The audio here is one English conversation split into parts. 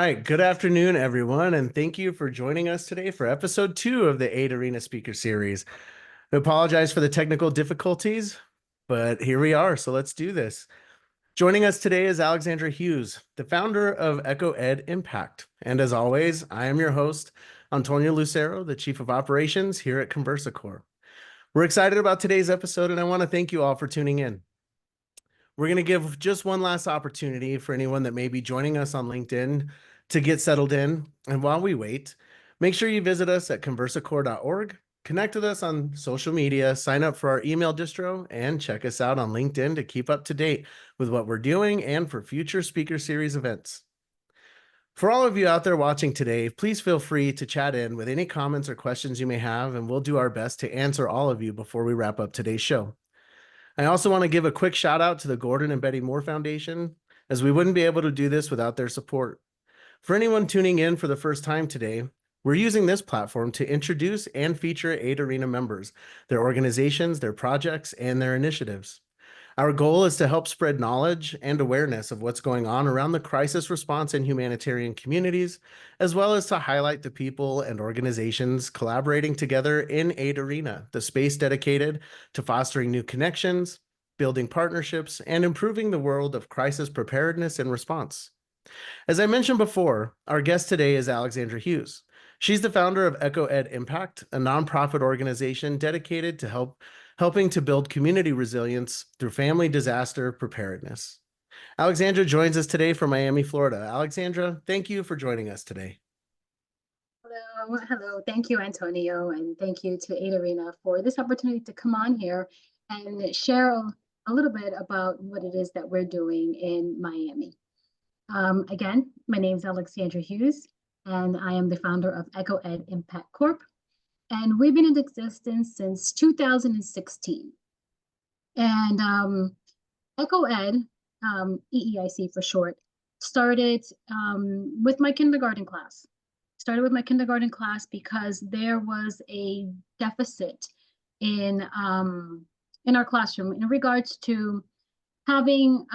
right. Good afternoon, everyone, and thank you for joining us today for episode 2 of the Aid Arena Speaker Series. I apologize for the technical difficulties, but here we are, so let's do this. Joining us today is Alexandra Hughes, the founder of Eco Ed Impact. And as always, I am your host, Antonio Lucero, the Chief of Operations here at ConversaCore. We're excited about today's episode, and I want to thank you all for tuning in. We're going to give just one last opportunity for anyone that may be joining us on LinkedIn to get settled in. And while we wait, make sure you visit us at conversacore.org, connect with us on social media, sign up for our email distro, and check us out on LinkedIn to keep up to date with what we're doing and for future speaker series events. For all of you out there watching today, please feel free to chat in with any comments or questions you may have, and we'll do our best to answer all of you before we wrap up today's show. I also want to give a quick shout out to the Gordon and Betty Moore Foundation, as we wouldn't be able to do this without their support. For anyone tuning in for the first time today, we're using this platform to introduce and feature Aid Arena members, their organizations, their projects, and their initiatives. Our goal is to help spread knowledge and awareness of what's going on around the crisis response in humanitarian communities, as well as to highlight the people and organizations collaborating together in Aid Arena, the space dedicated to fostering new connections, building partnerships, and improving the world of crisis preparedness and response. As I mentioned before, our guest today is Alexandra Hughes. She's the founder of Eco Ed Impact, a nonprofit organization dedicated to helping to build community resilience through family disaster preparedness. Alexandra joins us today from Miami, Florida. Alexandra, thank you for joining us today. Hello. Thank you, Antonio, and thank you to Aid Arena for this opportunity to come on here and share a little bit about what it is that we're doing in Miami. Again, my name is Alexandra Hughes, and I am the founder of Eco Ed Impact Corp. And we've been in existence since 2016. And Eco Ed, EEIC for short, started with my kindergarten class. Started with my kindergarten class because there was a deficit in our classroom in regards to having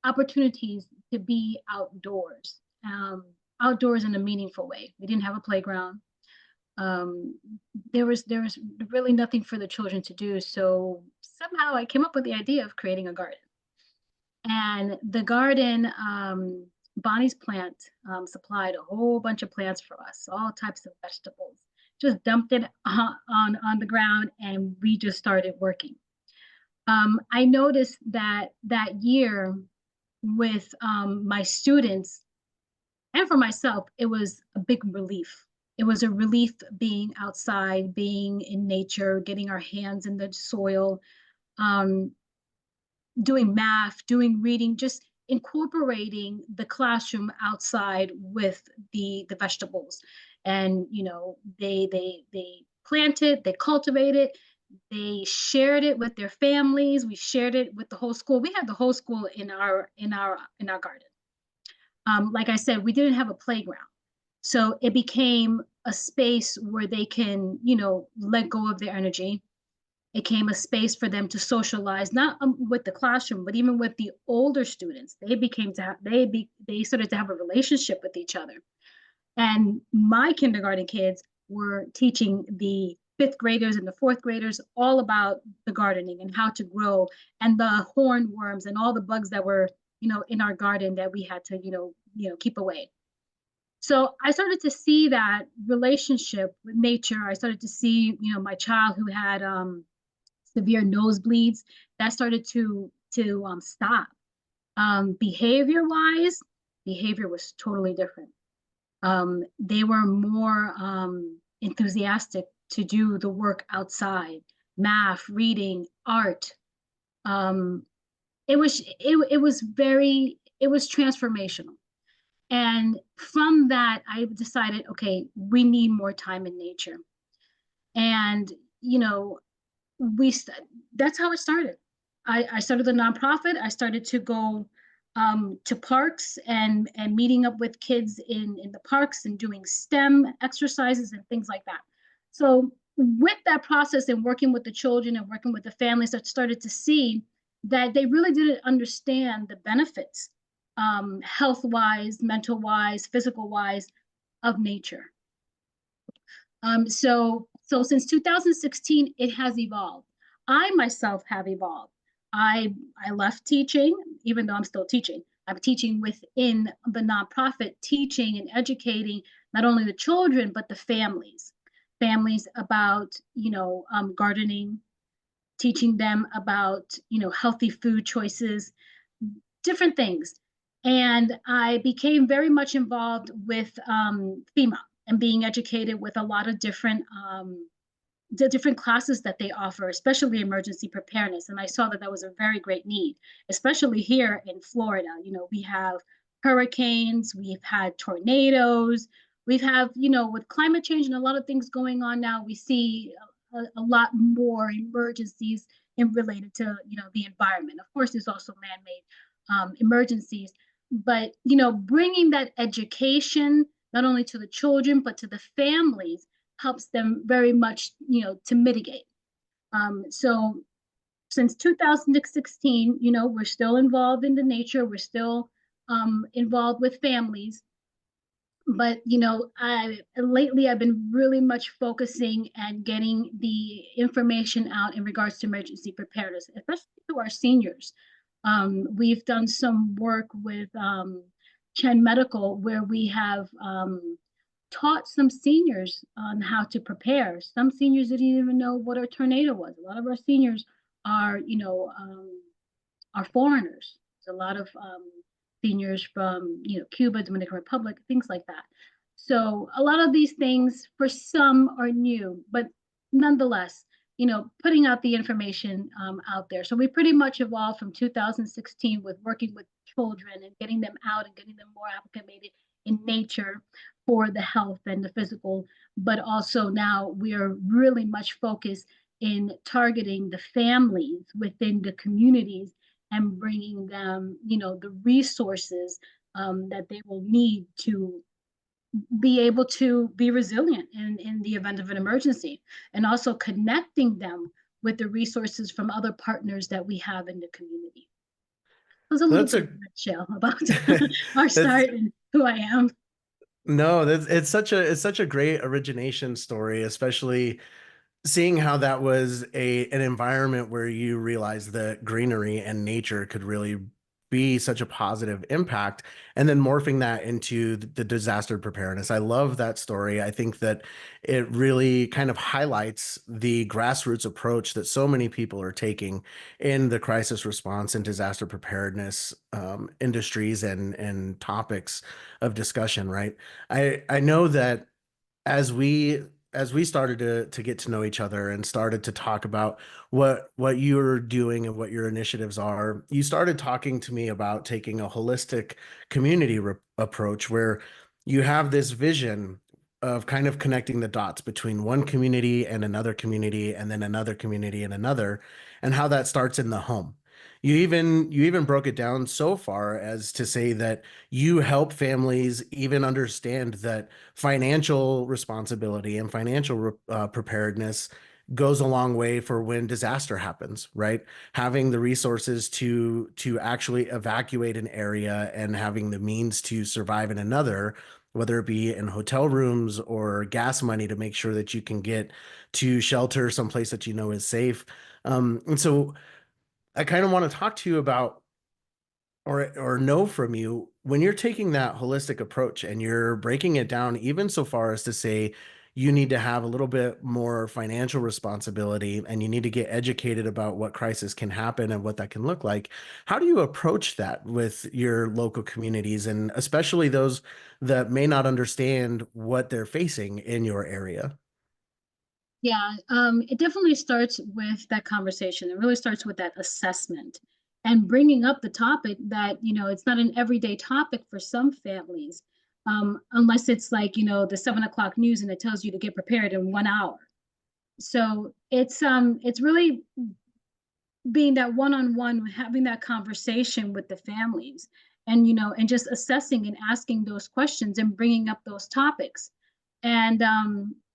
opportunities to be outdoors, outdoors in a meaningful way. We didn't have a playground. There was really nothing for the children to do. So somehow I came up with the idea of creating a garden. And the garden, Bonnie's plant supplied a whole bunch of plants for us, all types of vegetables. Just dumped it on the ground, and we just started working. I noticed that year with my students and for myself, it was a big relief. It was a relief being outside, being in nature, getting our hands in the soil, doing math, doing reading, just incorporating the classroom outside with the vegetables. And they planted, they cultivated, they shared it with their families. We shared it with the whole school. We had the whole school in our garden. Like I said, we didn't have a playground. So it became a space where they can, let go of their energy. It became a space for them to socialize, not with the classroom, but even with the older students. They started to have a relationship with each other. And my kindergarten kids were teaching the fifth graders and the fourth graders all about the gardening and how to grow and the hornworms and all the bugs that were, in our garden that we had to, keep away. So I started to see that relationship with nature. I started to see, my child who had severe nosebleeds, that started to stop. Behavior-wise, behavior was totally different. They were more enthusiastic to do the work outside, math, reading, art. It was transformational. And from that, I decided, okay, we need more time in nature. And, that's how it started. I started the nonprofit. I started to go to parks and meeting up with kids in the parks and doing STEM exercises and things like that. So with that process and working with the children and working with the families, I started to see that they really didn't understand the benefits health-wise, mental-wise, physical-wise of nature. So since 2016, it has evolved. I myself have evolved. I left teaching, even though I'm still teaching. I'm teaching within the nonprofit, teaching and educating not only the children but the families about gardening, teaching them about healthy food choices, different things. And I became very much involved with FEMA and being educated with a lot of different the different classes that they offer, especially emergency preparedness. And I saw that that was a very great need, especially here in Florida. We have hurricanes, we've had tornadoes, we've had, with climate change and a lot of things going on now, we see a lot more emergencies related to, the environment. Of course, there's also man-made emergencies, but, bringing that education, not only to the children, but to the families, helps them very much, to mitigate. So since 2016, we're still involved in the nature, we're still involved with families. But lately I've been really much focusing and getting the information out in regards to emergency preparedness, especially to our seniors. We've done some work with Chen Medical, where we have taught some seniors on how to prepare. Some seniors didn't even know what a tornado was. A lot of our seniors are, are foreigners. There's a lot of seniors from, Cuba, Dominican Republic, things like that. So a lot of these things for some are new, but nonetheless, putting out the information out there. So we pretty much evolved from 2016 with working with children and getting them out and getting them more acclimated in nature for the health and the physical, but also now we are really much focused in targeting the families within the communities and bringing them, the resources that they will need to be able to be resilient in the event of an emergency, and also connecting them with the resources from other partners that we have in the community. It was a little That's bit a of a nutshell about our that's start and who I am. no, that's it's such a great origination story, especially seeing how that was an environment where you realize that greenery and nature could really be such a positive impact, and then morphing that into the disaster preparedness. I love that story. I think that it really kind of highlights the grassroots approach that so many people are taking in the crisis response and disaster preparedness industries and topics of discussion, right? I know that as we started to get to know each other and started to talk about what you're doing and what your initiatives are, you started talking to me about taking a holistic community approach where you have this vision of kind of connecting the dots between one community and then another community and another, and how that starts in the home. You even broke it down so far as to say that you help families even understand that financial responsibility and financial preparedness goes a long way for when disaster happens, right? Having the resources to actually evacuate an area and having the means to survive in another, whether it be in hotel rooms or gas money to make sure that you can get to shelter someplace that you know is safe. And so I kind of want to talk to you about or know from you when you're taking that holistic approach and you're breaking it down even so far as to say you need to have a little bit more financial responsibility and you need to get educated about what crisis can happen and what that can look like. How do you approach that with your local communities, and especially those that may not understand what they're facing in your area? Yeah, it definitely starts with that conversation. It really starts with that assessment and bringing up the topic that, it's not an everyday topic for some families, unless it's like, the 7 o'clock news and it tells you to get prepared in 1 hour. So it's really being that one-on-one, having that conversation with the families, and and just assessing and asking those questions and bringing up those topics, and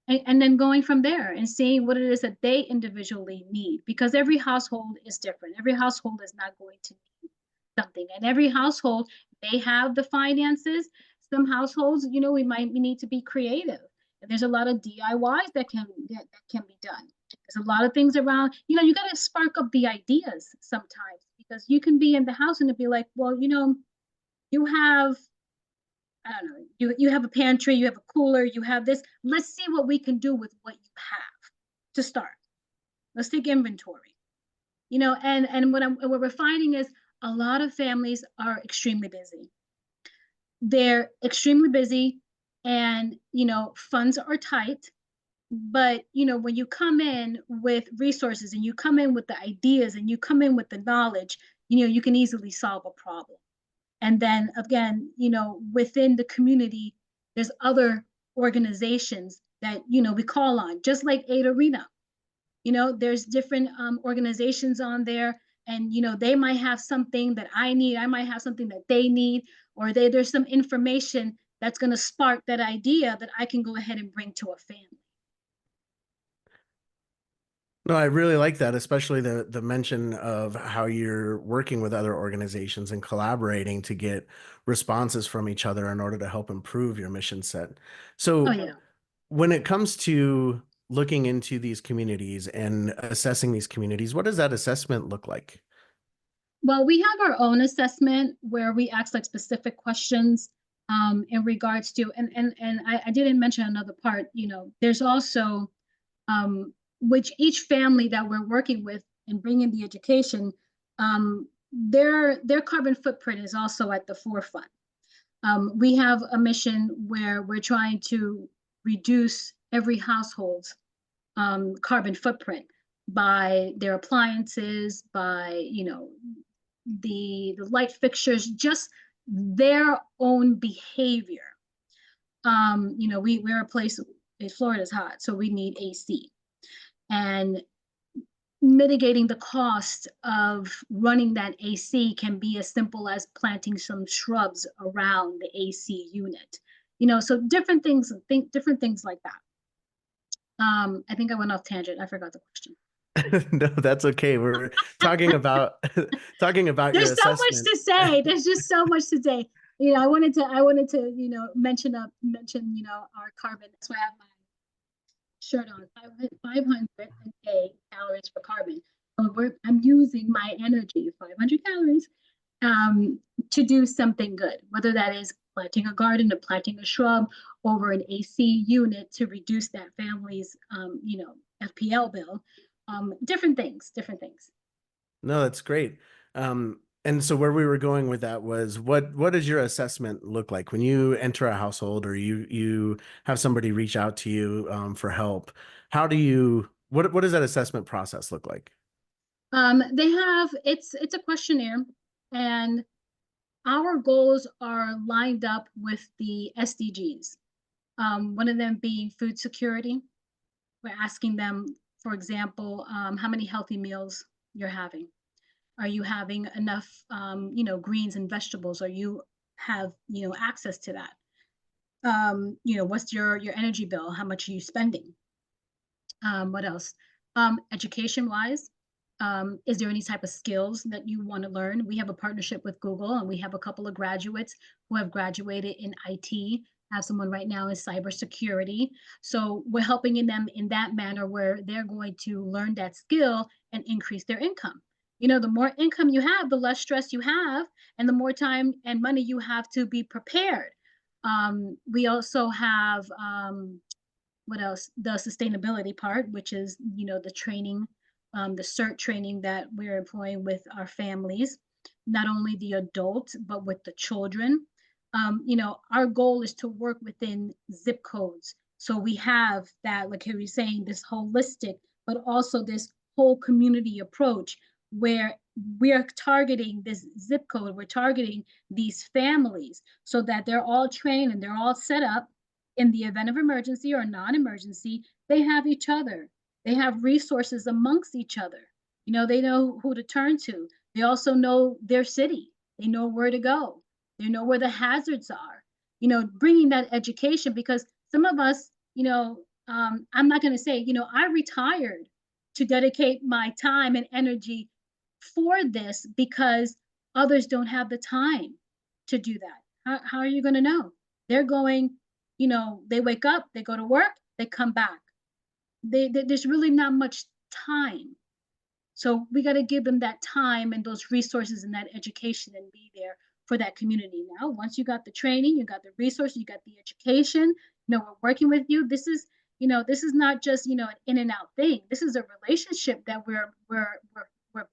and then going from there and seeing what it is that they individually need, because every household is different. Every household is not going to need something, and every household they have the finances. Some households, we might need to be creative. And there's a lot of DIYs that can be done. There's a lot of things around, you got to spark up the ideas sometimes, because you can be in the house and it'd be like, well, you have, I don't know, you have a pantry, you have a cooler, you have this. Let's see what we can do with what you have to start. Let's take inventory. And what we're finding is a lot of families are extremely busy. They're extremely busy, and funds are tight. But when you come in with resources, and you come in with the ideas, and you come in with the knowledge, you can easily solve a problem. And then again, within the community, there's other organizations that we call on, just like Aid Arena. There's different organizations on there, and they might have something that I need, I might have something that they need, or there's some information that's going to spark that idea that I can go ahead and bring to a family. No, I really like that, especially the mention of how you're working with other organizations and collaborating to get responses from each other in order to help improve your mission set. Oh So yeah. when it comes to looking into these communities and assessing these communities, what does that assessment look like? Well, we have our own assessment where we ask like specific questions in regards to, and I didn't mention another part. There's also which each family that we're working with and bringing the education, their carbon footprint is also at the forefront. We have a mission where we're trying to reduce every household's carbon footprint by their appliances, by the light fixtures, just their own behavior. We're a place, Florida's hot, so we need AC. And mitigating the cost of running that AC can be as simple as planting some shrubs around the AC unit. So different things like that. I think I went off tangent. I forgot the question. No, that's okay. We're talking about talking about your There's so much assessment. to say. There's just so much to say. I wanted to mention our carbon. That's why I have my shirt on. 500 a day calories for carbon. I'm using my energy, 500 calories, to do something good, whether that is planting a garden or planting a shrub over an AC unit to reduce that family's, FPL bill. Different things. No, that's great. And so where we were going with that was what does your assessment look like when you enter a household or you have somebody reach out to you for help? How do you what does that assessment process look like? It's a questionnaire, and our goals are lined up with the SDGs. One of them being food security. We're asking them, for example, how many healthy meals you're having. Are you having enough, greens and vegetables? Are you have, access to that? What's your energy bill? How much are you spending? What else? Education wise, is there any type of skills that you want to learn? We have a partnership with Google, and we have a couple of graduates who have graduated in IT. Have someone right now in cybersecurity. So we're helping them in that manner where they're going to learn that skill and increase their income. The more income you have, the less stress you have, and the more time and money you have to be prepared. We also have what else? The sustainability part, which is the training, the CERT training that we're employing with our families, not only the adults but with the children. Our goal is to work within zip codes, so we have that, like you were saying, this holistic, but also this whole community approach where we are targeting this zip code, we're targeting these families so that they're all trained and they're all set up. In the event of emergency or non-emergency, they have each other. They have resources amongst each other. They know who to turn to. They also know their city. They know where to go. They know where the hazards are. Bringing that education, because some of us, I'm not going to say, I retired to dedicate my time and energy for this because others don't have the time. to do that. How are you going to know? They're going, they wake up, they go to work, they come back. There's really not much time. So we got to give them that time and those resources and that education and be there for that community. Now, once you got the training, you got the resources, you got the education, we're working with you. This is not just, an in and out thing. This is a relationship that we're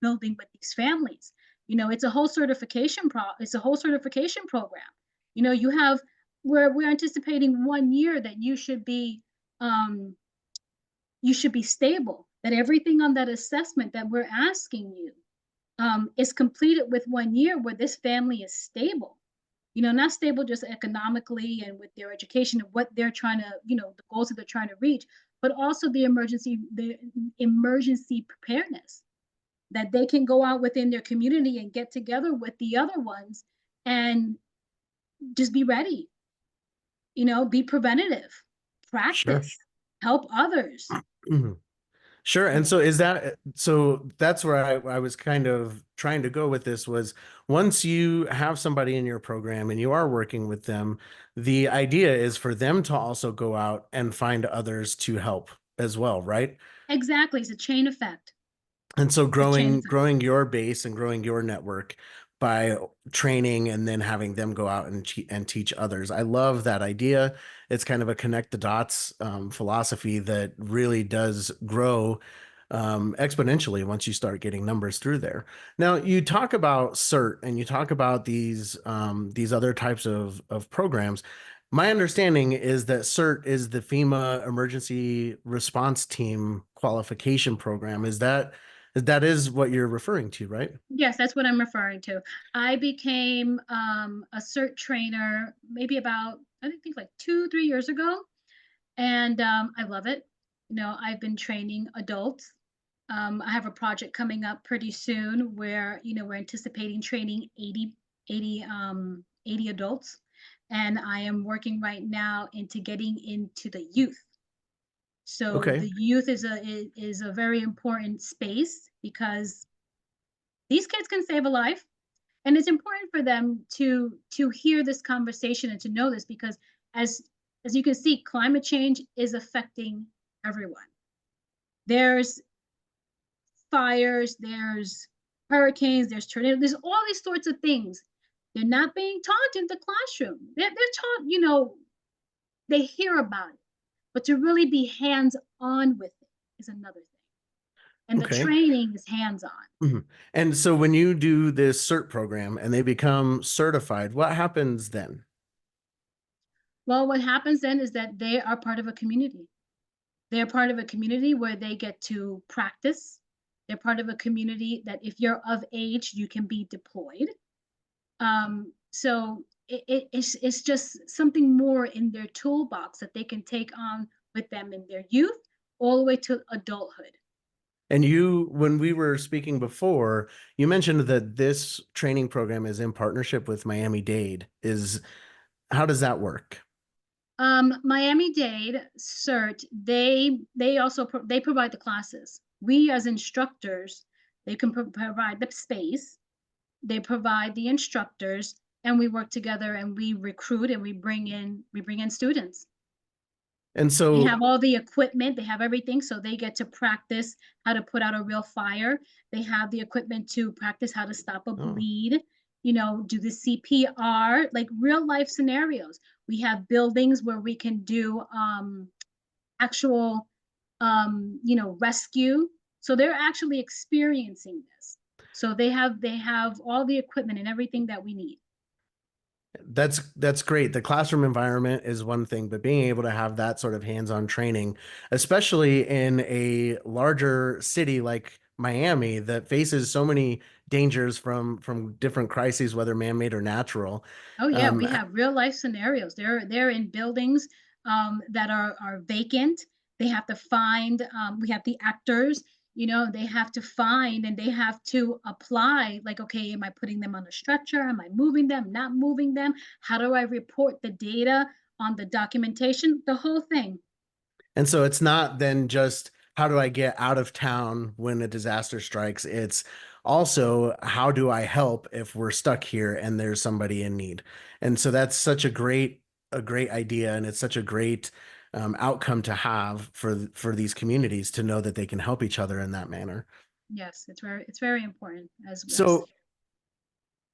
building with these families. It's a whole it's a whole certification program. You have we're anticipating 1 year that you should be stable, that everything on that assessment that we're asking you is completed with 1 year where this family is stable. Not stable just economically and with their education and what they're trying to, the goals that they're trying to reach, but also the emergency preparedness, that they can go out within their community and get together with the other ones and just be ready, be preventative, Sure. practice, help others. Mhm. Sure. And so that's where I was kind of trying to go with this was once you have somebody in your program and you are working with them, the idea is for them to also go out and find others to help as well, right? Exactly. It's a chain effect. And so It's a chain effect. growing your base and growing your network by training and then having them go out and teach others. I love that idea. It's kind of a connect the dots philosophy that really does grow exponentially once you start getting numbers through there. Now you talk about CERT and you talk about these other types of programs. My understanding is that CERT is the FEMA Emergency Response Team qualification program. That is what you're referring to, right? Yes, that's what I'm referring to. I became a CERT trainer maybe about, I think like 2, 3 years ago. And I love it. I've been training adults. I have a project coming up pretty soon where, we're anticipating training 80 adults. And I am working right now into getting into the youth. So Okay. the youth is a very important space because these kids can save a life, and it's important for them to hear this conversation and to know this because as as you can see, climate change is affecting everyone. There's fires, there's hurricanes, there's tornadoes, there's all these sorts of things. They're not being taught in the classroom. They're taught, they hear about it, but to really be hands on with it is another thing. And the Okay. training is hands on. Mhm. And so when you do this CERT program and they become certified, what happens then? Well, what happens then is that they are part of a community. They're part of a community where they get to practice. They're part of a community that if you're of age, you can be deployed. So it's just something more in their toolbox that they can take on with them in their youth all the way to adulthood. And when we were speaking before, you mentioned that this training program is in partnership with Miami-Dade. How does that work? Miami-Dade CERT, they also they provide the classes. We as instructors, they can provide the space, they provide the instructors, and we work together and we recruit and we bring in students. And They so, have all the equipment, they have everything, so they get to practice how to put out a real fire. They have the equipment to practice how to stop a oh, bleed, do the CPR, like real life scenarios. We have buildings where we can do actual rescue. So they're actually experiencing this. So they have all the equipment and everything that we need. that's great. The classroom environment is one thing, but being able to have that sort of hands-on training, especially in a larger city like Miami that faces so many dangers from different crises, whether man-made or natural. Oh yeah, Um, we have real life scenarios. They're in buildings that are vacant. They have to find. We have the actors. They have to find and they have to apply. Like, okay, am I putting them on a stretcher? Am I moving them? Not moving them? How do I report the data on the documentation? The whole thing. And so it's not then just how do I get out of town when a disaster strikes? It's also, how do I help if we're stuck here and there's somebody in need? And so that's such a great idea, and it's such a great outcome to have for these communities to know that they can help each other in that manner. Yes, it's very important as So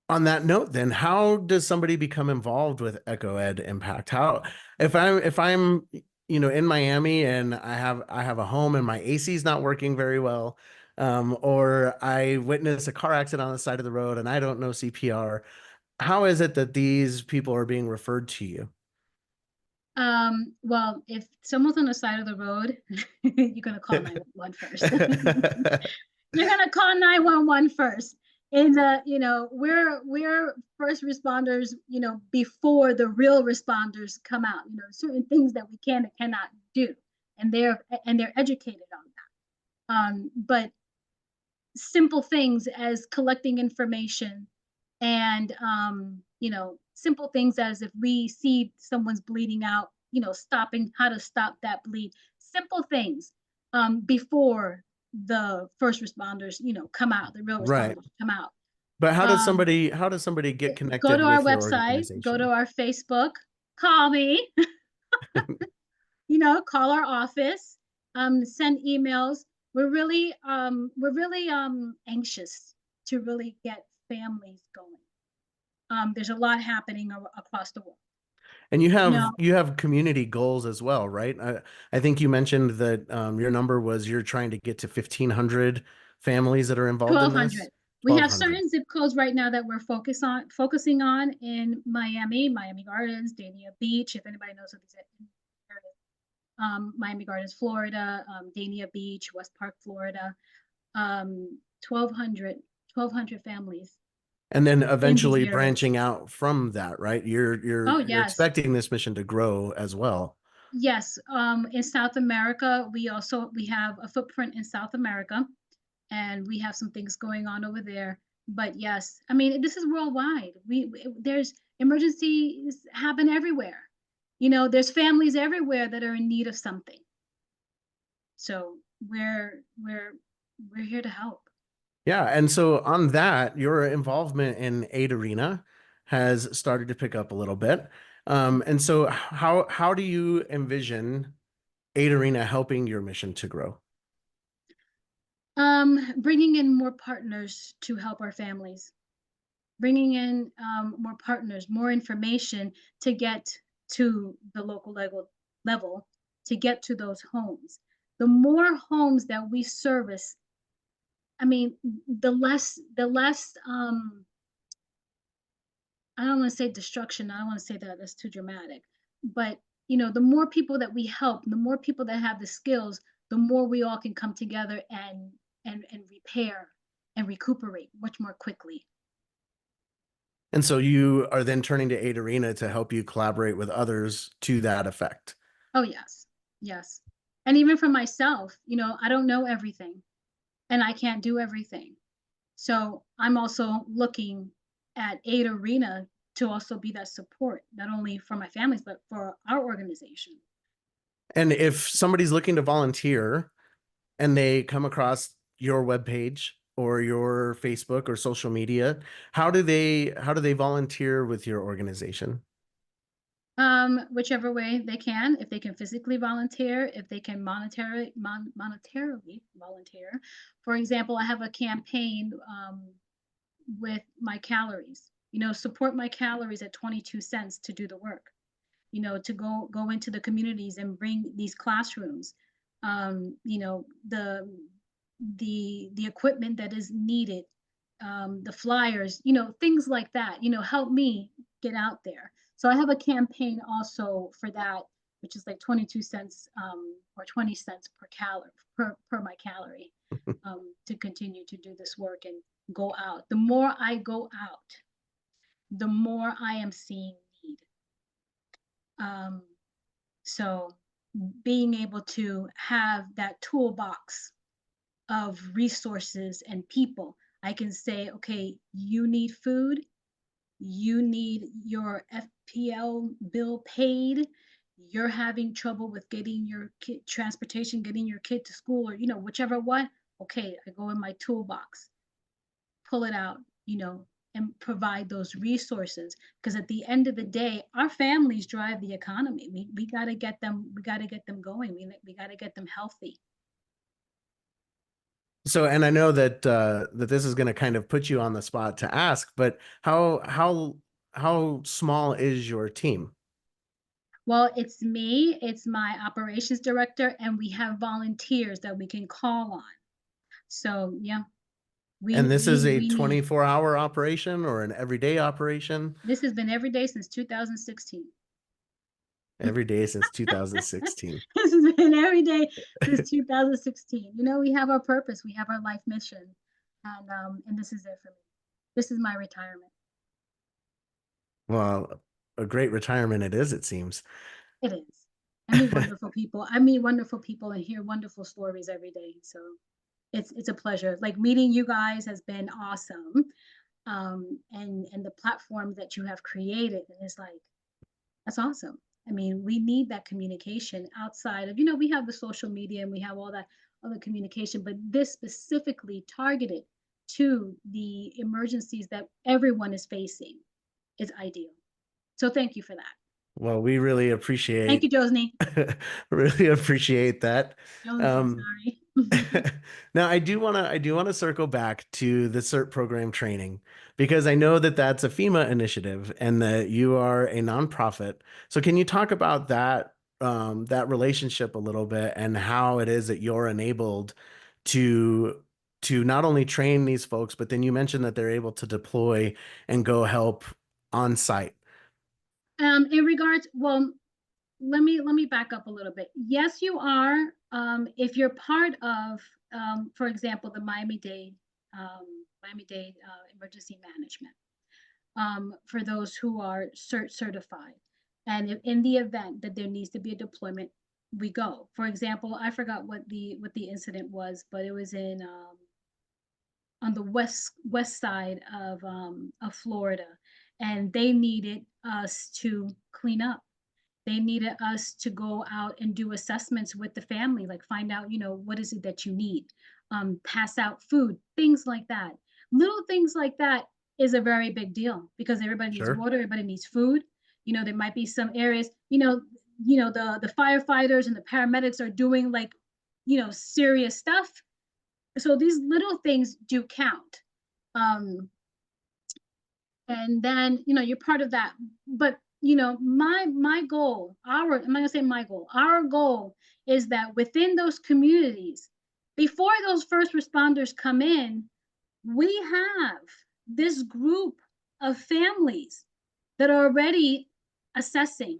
on that note, then, how does somebody become involved with Eco Ed Impact? How, if I'm, in Miami and I have a home and my AC is not working very well, or I witness a car accident on the side of the road and I don't know CPR, how is it that these people are being referred to you? well, if someone's on the side of the road, you're gonna call 911 first. You're gonna call 911 first. And we're first responders, before the real responders come out. Certain things that we can and cannot do, and they're educated on that. But simple things as collecting information and simple things as if we see someone's bleeding out, stopping how to stop that bleed. Simple things before the first responders, come out, the real Right. responders come out. But Um, how does somebody get Go connected to our with your website, go to organization? our Facebook, call me, call our office, send emails. We're really anxious to really get families going. There's a lot happening across the world. And You know, you have community goals as well, right? I think you mentioned that your number was you're trying to get to 1,500 families that are involved in this. 1,200. We have 1,200. certain zip codes right now that we're focusing on in Miami Gardens, Dania Beach, if anybody knows of these areas. Miami Gardens, Florida, Dania Beach, West Park, Florida. 1,200 families And then in these eventually areas. branching out from that, right? Oh, You're yes. expecting this mission to grow as well. Yes. In South America, we have a footprint in South America, and we have some things going on over there. But yes, I mean, this is worldwide. There's emergencies happen everywhere. There's families everywhere that are in need of something. So we're here to help. Yeah, and so on that, your involvement in Aid Arena has started to pick up a little bit. And so how do you envision Aid Arena helping your mission to grow? Bringing in more partners to help our families, bringing in more partners, more information to get to the local level, to get to those homes. The more homes that we service, I mean, the less I don't want to say destruction. I don't want to say that, that's too dramatic. But the more people that we help, the more people that have the skills, the more we all can come together and repair and recuperate much more quickly. And so you are then turning to Aid Arena to help you collaborate with others to that effect. Oh, yes. Yes. And even for myself, I don't know everything and I can't do everything. So I'm also looking at Aid Arena to also be that support, not only for my families, but for our organization. And if somebody's looking to volunteer and they come across your webpage or your Facebook or social media, how do they volunteer with your organization? Whichever way they can, if they can physically volunteer, if they can monetarily volunteer. For example, I have a campaign with my calories. Support my calories at 22 cents to do the work. To go into the communities and bring these classrooms. The equipment that is needed, the flyers, things like that. Help me get out there. So I have a campaign also for that, which is like 22 cents or 20 cents per calorie per my calorie, to continue to do this work and go out. The more I go out, the more I am seeing need. Um, so being able to have that toolbox of resources and people, I can say, okay, you need food, you need your FPL bill paid, you're having trouble with getting your kid transportation, getting your kid to school, or whichever one. Okay, I go in my toolbox. pull it out, and provide those resources. Because at the end of the day, our families drive the economy. We got to get them, going. We got to get them healthy. So, and I know that that this is going to kind of put you on the spot to ask, but how small is your team? Well, it's me, it's my operations director, and we have volunteers that we can call on. So yeah, And this is a we need. 24-hour operation or an everyday operation? This has been every day since 2016. Every day since 2016. This has been every day since 2016. We have our purpose, we have our life mission, and this is it for me. This is my retirement. Well, a great retirement it is, it seems. It is. I meet wonderful people. I meet wonderful people and hear wonderful stories every day. So it's a pleasure. Like meeting you guys has been awesome. And the platform that you have created is like, that's awesome. I mean, we need that communication outside of, we have the social media and we have all that other communication, but this specifically targeted to the emergencies that everyone is facing is ideal. So thank you for that. Well, we really Thank you, appreciate Josney. really appreciate that. Jonesy, Um, sorry. now I do want to circle back to the CERT program training because I know that that's a FEMA initiative and that you are a nonprofit. So can you talk about that relationship a little bit and how it is that you're enabled to not only train these folks, but then you mentioned that they're able to deploy and go help on site. In regards, well, let me back up a little bit. Yes, you are. If you're part of, for example, the Miami-Dade emergency management, for those who are CERT certified, and if, in the event that there needs to be a deployment, we go. For example, I forgot what the incident was, but it was in on the west side of Florida, and they needed us to clean up. They needed us to go out and do assessments with the family, like find out, what is it that you need, pass out food, things like that. Little things like that is a very big deal because everybody needs Sure. water, everybody needs food. There might be some areas, the firefighters and the paramedics are doing like, serious stuff. So these little things do count. Um, and then you're part of that. But my goal, I'm not gonna say my goal, our goal is that within those communities, before those first responders come in, we have this group of families that are already assessing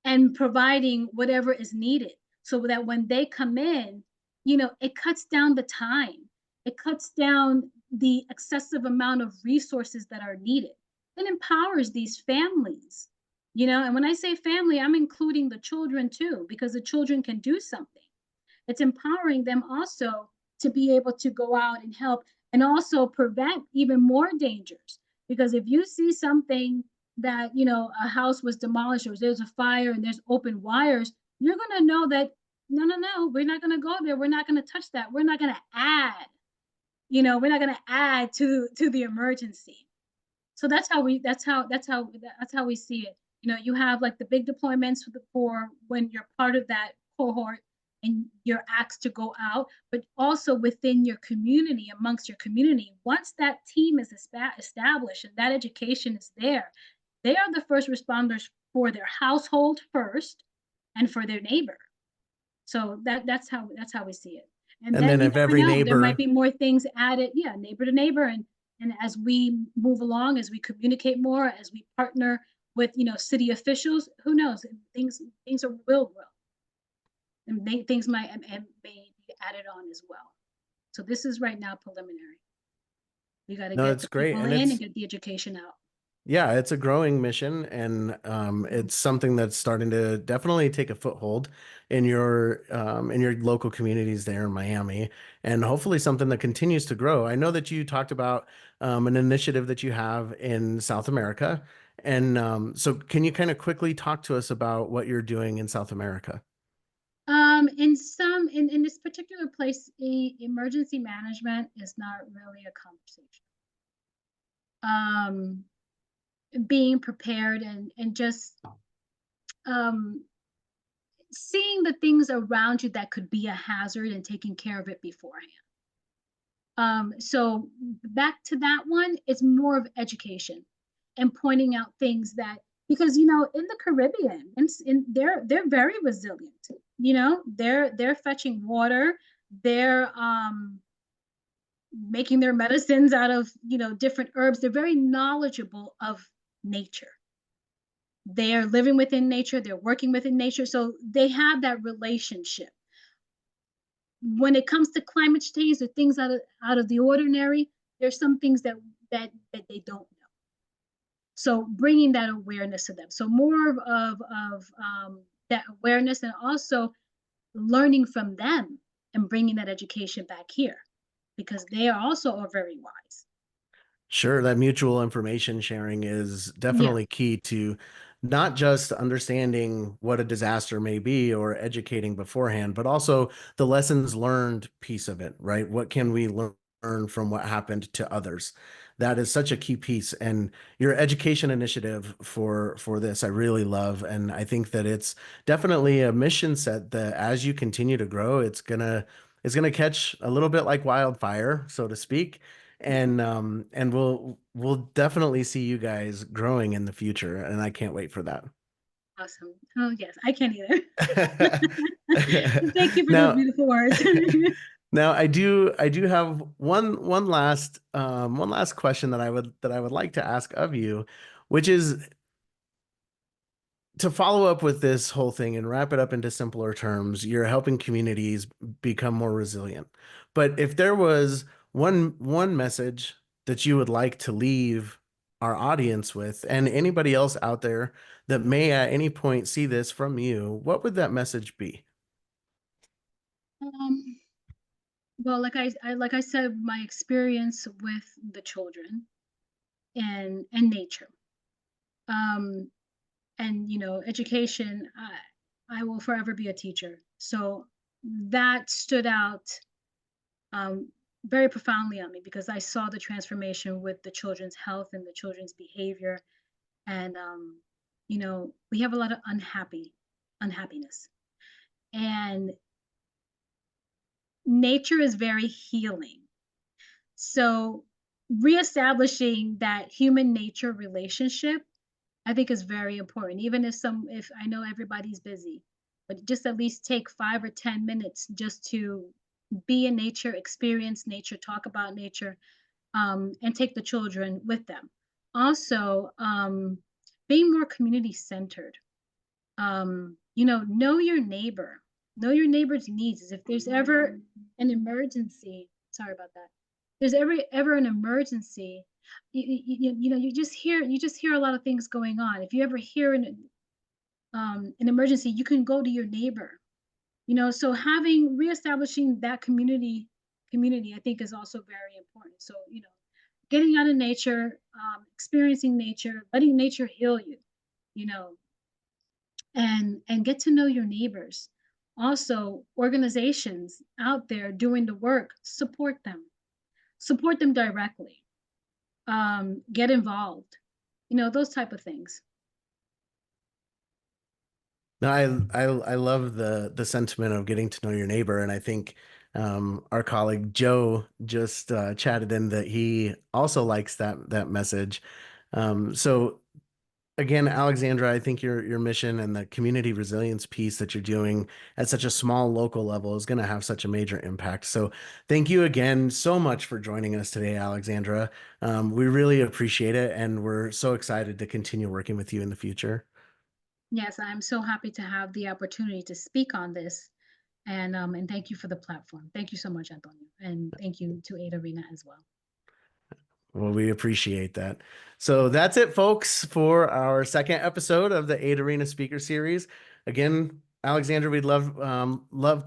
and providing whatever is needed so that when they come in, it cuts down the time. It cuts down the excessive amount of resources that are needed. It empowers these families, and when I say family, I'm including the children too, because the children can do something. It's empowering them also to be able to go out and help and also prevent even more dangers. Because if you see something that, a house was demolished or there's a fire and there's open wires, you're going to know that no, no, no, we're not going to go there. We're not going to touch that. We're not going to add, we're not going to add to the emergency. So that's how we see it. You have like the big deployments for when you're part of that cohort and you're asked to go out, but also within your community, amongst your community. Once that team is established and that education is there, they are the first responders for their household first and for their neighbor. So that's how we see it. And And then then you if never every know, there might neighbor, be more things added, yeah, neighbor to neighbor. And as we move along, as we communicate more, as we partner with city officials, who knows, will grow, and things may be added on as well. So this is right now preliminary. We got to no, get it's the great. people And in and it's, get the education out. yeah, it's a growing mission, and Mhm. it's something that's starting to definitely take a foothold in your local communities there in Miami, and hopefully something that continues to grow. I know that you talked about an initiative that you have in South America, and so can you kind of quickly talk to us about what you're doing in South America? In this particular place, emergency management is not really a conversation. Being prepared and just seeing the things around you that could be a hazard and taking care of it beforehand. So back to that one, it's more of education and pointing out things that, because in the Caribbean, they're very resilient. They're fetching water, they're making their medicines out of different herbs. They're very knowledgeable of nature. They are living within nature, they're working within nature, so they have that relationship. When it comes to climate change or things out of the ordinary, there's some things that they don't know. So bringing that awareness to them. So more of that awareness, and also learning from them and bringing that education back here, because they are also very wise. Sure, that mutual information sharing is Yeah. definitely key to not just understanding what a disaster may be or educating beforehand, but also the lessons learned piece of it, right? What can we learn from what happened to others? That is such a key piece. And your education initiative for this, I really love. And I think that it's definitely a mission set that as you continue to grow, it's gonna catch a little bit like wildfire, so to speak, and we'll definitely see you guys growing in the future, and I can't wait for that. Awesome. Oh yes, I can't either. Thank you for those Now, beautiful words. now I do have one last question that I would like to ask of you, which is to follow up with this whole thing and wrap it up into simpler terms. You're helping communities become more resilient. But if there was one message that you would like to leave our audience with, and anybody else out there that may at any point see this from you, what would that message be? um, well, like I said, my experience with the children and nature. Um, and education, I will forever be a teacher, so that stood out um, very profoundly on me, because I saw the transformation with the children's health and the children's behavior. And we have a lot of unhappiness, and nature is very healing. So reestablishing that human nature relationship, I think, is very important. Even if I know everybody's busy, but just at least take 5 or 10 minutes just to be in nature, experience nature, talk about nature, and take the children with them. Also, being more community centered. Know your neighbor, know your neighbor's needs. If there's ever an emergency, sorry about that. There's ever an emergency, you just hear a lot of things going on. If you ever hear an emergency, you can go to your neighbor. So having reestablishing that community, I think, is also very important. So getting out of nature, experiencing nature, letting nature heal you, you know, and get to know your neighbors. Also, organizations out there doing the work, support them directly, get involved, those type of things. No, I love the sentiment of getting to know your neighbor, and I think our colleague Joe just chatted in that he also likes that message. So again, Alexandra, I think your mission and the community resilience piece that you're doing at such a small local level is going to have such a major impact. So thank you again so much for joining us today, Alexandra. We really appreciate it, and we're so excited to continue working with you in the future. Yes, I'm so happy to have the opportunity to speak on this. And thank you for the platform. Thank you so much, Antonio. And thank you to Ada Rena as well. Well, we appreciate that. So that's it, folks, for our second episode of the Eight Arena Speaker Series. Again, Alexandra, we'd love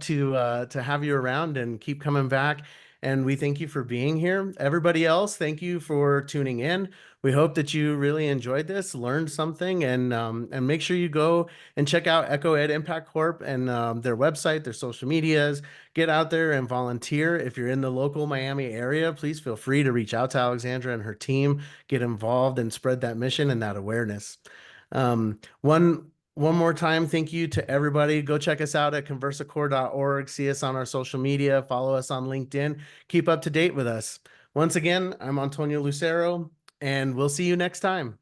to have you around and keep coming back and we thank you for being here. Everybody else, thank you for tuning in. We hope that you really enjoyed this, learned something, and make sure you go and check out Eco Ed Impact Corp and their website, their social medias. Get out there and volunteer. If you're in the local Miami area, please feel free to reach out to Alexandra and her team, get involved and spread that mission and that awareness. One more time, thank you to everybody. Go check us out at conversacore.org. See us on our social media. Follow us on LinkedIn. Keep up to date with us. Once again, I'm Antonio Lucero, and we'll see you next time.